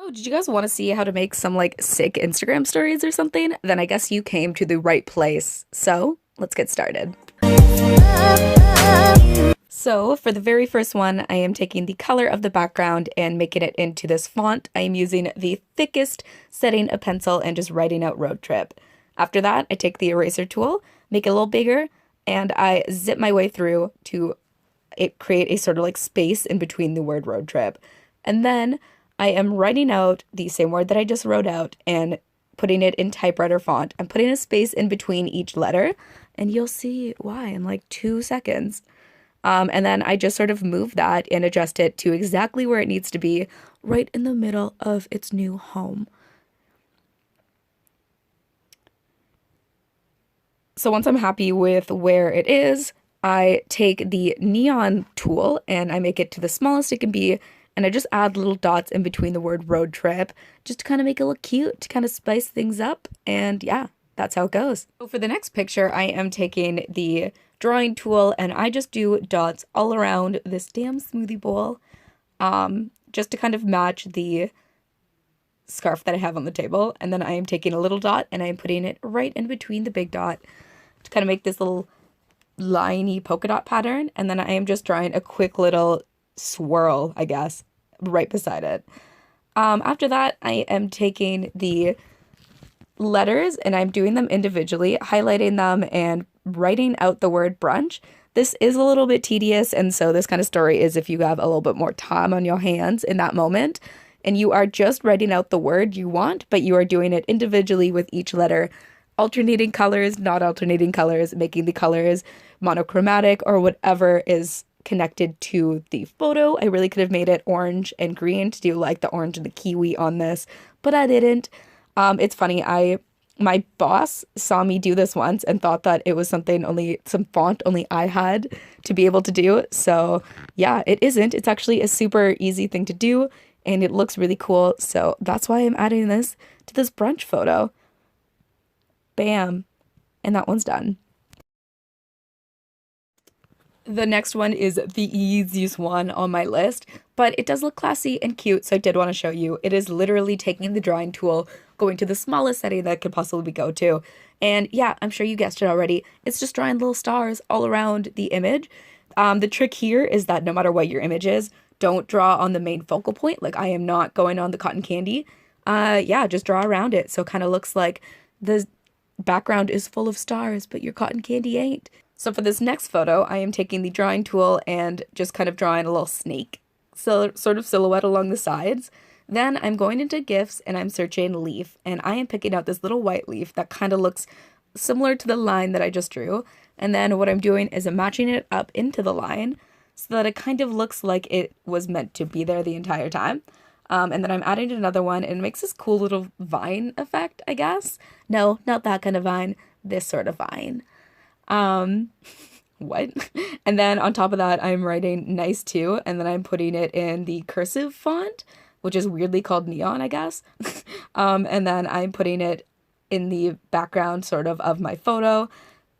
Oh, did you guys want to see how to make some like sick Instagram stories or something? Then I guess you came to the right place. So let's get started. So for the very first one, I am taking the color of the background and making it into this font. I am using the thickest setting a pencil and just writing out road trip. After that, I take the eraser tool, make it a little bigger, and I zip my way through to create a sort of like space in between the word road trip. And then I am writing out the same word that I just wrote out and putting it in typewriter font. I'm putting a space in between each letter, and you'll see why in like 2 seconds. And then I just sort of move that and adjust it to exactly where it needs to be, right in the middle of its new home. So once I'm happy with where it is, I take the neon tool and I make it to the smallest it can be, and I just add little dots in between the word road trip just to kind of make it look cute, to kind of spice things up, and yeah, that's how it goes. So for the next picture, I am taking the drawing tool and I just do dots all around this damn smoothie bowl, just to kind of match the scarf that I have on the table. And then I am taking a little dot and I am putting it right in between the big dot to kind of make this little liney polka dot pattern. And then I am just drawing a quick little swirl, I guess, right beside it. After that, I am taking the letters and I'm doing them individually, highlighting them and writing out the word brunch. This is a little bit tedious, and so this kind of story is if you have a little bit more time on your hands in that moment and you are just writing out the word you want, but you are doing it individually with each letter, alternating colors, not alternating colors, making the colors monochromatic or whatever is connected to the photo. I really could have made it orange and green to do like the orange and the kiwi on this, but I didn't. It's funny, my boss saw me do this once and thought that it was some font only I had to be able to do. So yeah, it isn't. It's actually a super easy thing to do and it looks really cool. So that's why I'm adding this to this brunch photo. Bam. And that one's done. The next one is the easiest one on my list, but it does look classy and cute, so I did want to show you. It is literally taking the drawing tool, going to the smallest setting that could possibly go to, and yeah, I'm sure you guessed it already. It's just drawing little stars all around the image. The trick here is that no matter what your image is, don't draw on the main focal point. Like I am not going on the cotton candy. Yeah, just draw around it, so it kind of looks like the background is full of stars, but your cotton candy ain't. So for this next photo, I am taking the drawing tool and just kind of drawing a little snake, so sort of silhouette along the sides. Then I'm going into GIFs and I'm searching leaf, and I am picking out this little white leaf that kind of looks similar to the line that I just drew. And then what I'm doing is I'm matching it up into the line so that it kind of looks like it was meant to be there the entire time. And then I'm adding another one and it makes this cool little vine effect, I guess. No, not that kind of vine, this sort of vine. What? And then on top of that, I'm writing nice too, and then I'm putting it in the cursive font, which is weirdly called neon, I guess. And then I'm putting it in the background sort of my photo,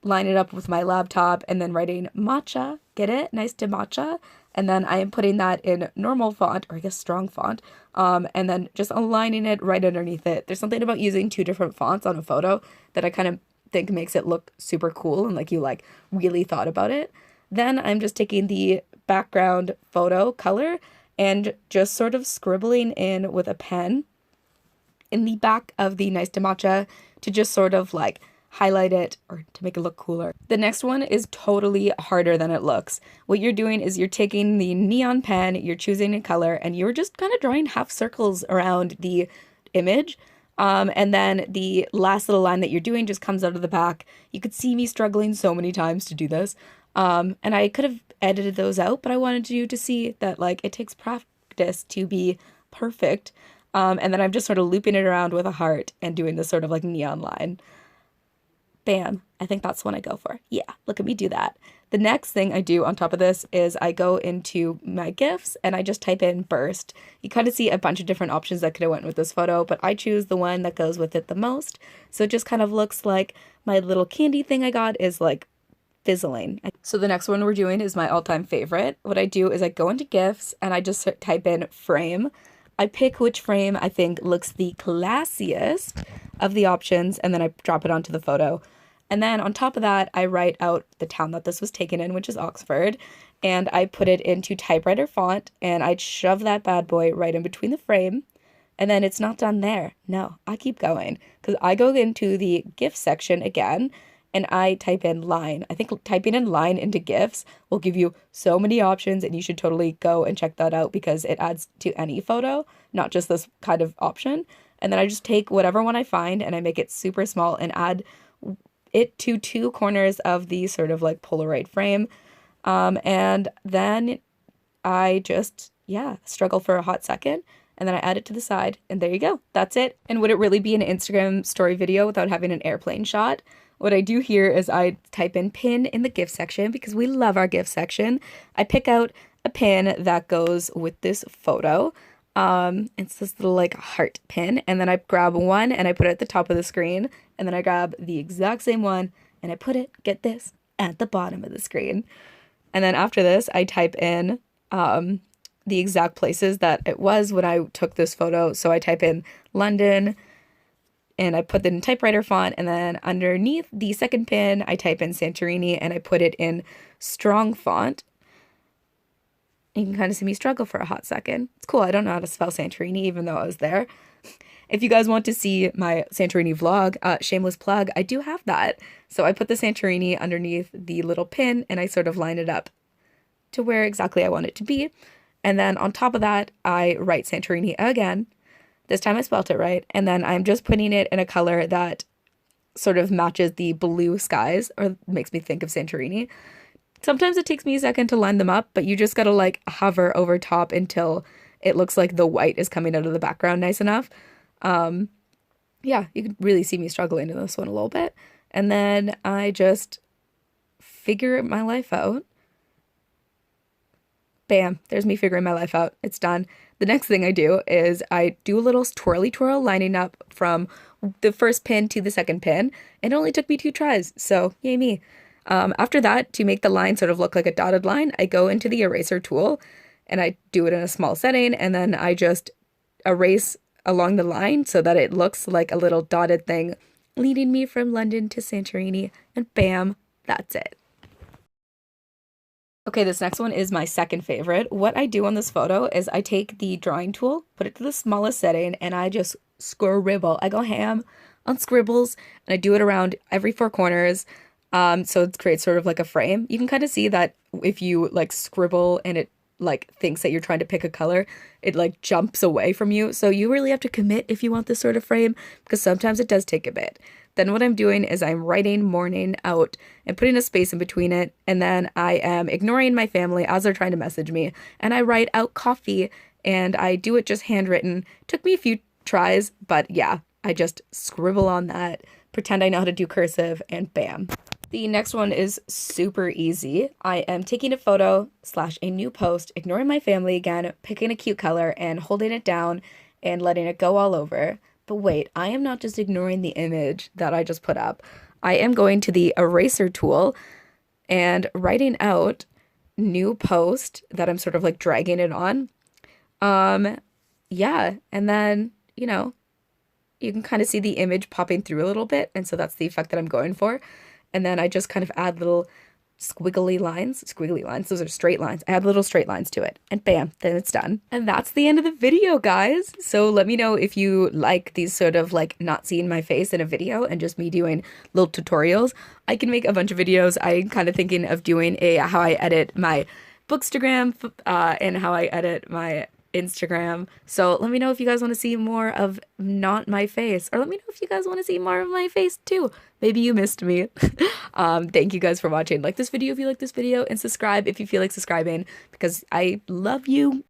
line it up with my laptop, and then writing matcha, get it? Nice to matcha. And then I am putting that in normal font, or I guess strong font, and then just aligning it right underneath it. There's something about using two different fonts on a photo that I kind of think makes it look super cool and like you like really thought about it. Then I'm just taking the background photo color and just sort of scribbling in with a pen in the back of the nice to matcha to just sort of like highlight it or to make it look cooler. The next one is totally harder than it looks. What you're doing is you're taking the neon pen, you're choosing a color, and you're just kind of drawing half circles around the image. And then the last little line that you're doing just comes out of the back. You could see me struggling so many times to do this. And I could have edited those out, but I wanted you to see that like it takes practice to be perfect. And then I'm just sort of looping it around with a heart and doing this sort of like neon line. Bam. I think that's the one I go for. Yeah, look at me do that. The next thing I do on top of this is I go into my GIFs and I just type in burst. You kind of see a bunch of different options that could have went with this photo, but I choose the one that goes with it the most. So it just kind of looks like my little candy thing I got is like fizzling. So the next one we're doing is my all-time favorite. What I do is I go into GIFs and I just type in frame. I pick which frame I think looks the classiest of the options, and then I drop it onto the photo. And then on top of that, I write out the town that this was taken in, which is Oxford, and I put it into typewriter font, and I'd shove that bad boy right in between the frame. And then it's not done there. No, I keep going because I go into the GIF section again and I type in line. I think typing in line into GIFs will give you so many options, and you should totally go and check that out because it adds to any photo, not just this kind of option. And then I just take whatever one I find and I make it super small and add it to two corners of the sort of like Polaroid frame. And then I just, yeah, struggle for a hot second. And then I add it to the side, and there you go. That's it. And would it really be an Instagram story video without having an airplane shot? What I do here is I type in pin in the GIF section because we love our GIF section. I pick out a pin that goes with this photo. It's this little like heart pin, and then I grab one and I put it at the top of the screen, and then I grab the exact same one and I put it, get this, at the bottom of the screen. And then after this, I type in the exact places that it was when I took this photo. So I type in London and I put it in typewriter font, and then underneath the second pin, I type in Santorini and I put it in strong font. You can kind of see me struggle for a hot second. It's cool. I don't know how to spell Santorini, even though I was there. If you guys want to see my Santorini vlog, shameless plug, I do have that. So I put the Santorini underneath the little pin and I sort of line it up to where exactly I want it to be. And then on top of that, I write Santorini again. This time I spelt it right. And then I'm just putting it in a color that sort of matches the blue skies, or makes me think of Santorini. Sometimes it takes me a second to line them up, but you just gotta like hover over top until it looks like the white is coming out of the background nice enough. Yeah, you can really see me struggling in this one a little bit. And then I just figure my life out. Bam, there's me figuring my life out. It's done. The next thing I do is I do a little twirly twirl lining up from the first pin to the second pin. It only took me 2 tries, so yay me. After that, to make the line sort of look like a dotted line, I go into the eraser tool and I do it in a small setting, and then I just erase along the line so that it looks like a little dotted thing leading me from London to Santorini, and bam, that's it. Okay, this next one is my second favorite. What I do on this photo is I take the drawing tool, put it to the smallest setting, and I just scribble. I go ham on scribbles, and I do it around every 4 corners. So it creates sort of like a frame. You can kind of see that if you like scribble and it like thinks that you're trying to pick a color, it like jumps away from you. So you really have to commit if you want this sort of frame, because sometimes it does take a bit. Then what I'm doing is I'm writing morning out and putting a space in between it, and then I am ignoring my family as they're trying to message me, and I write out coffee, and I do it just handwritten. Took me a few tries, but yeah, I just scribble on that, pretend I know how to do cursive, and bam. The next one is super easy. I am taking a photo / a new post, ignoring my family again, picking a cute color and holding it down and letting it go all over. But wait, I am not just ignoring the image that I just put up. I am going to the eraser tool and writing out new post that I'm sort of like dragging it on. Yeah, and then, you know, you can kind of see the image popping through a little bit, and so that's the effect that I'm going for. And then I just kind of add little squiggly lines, those are straight lines. I add little straight lines to it, and bam, then it's done. And that's the end of the video, guys. So let me know if you like these sort of like not seeing my face in a video and just me doing little tutorials. I can make a bunch of videos. I'm kind of thinking of doing a how I edit my Bookstagram and how I edit my Instagram. So let me know if you guys want to see more of not my face, or let me know if you guys want to see more of my face too. Maybe you missed me. Thank you guys for watching. Like this video if you like this video, and subscribe if you feel like subscribing, because I love you.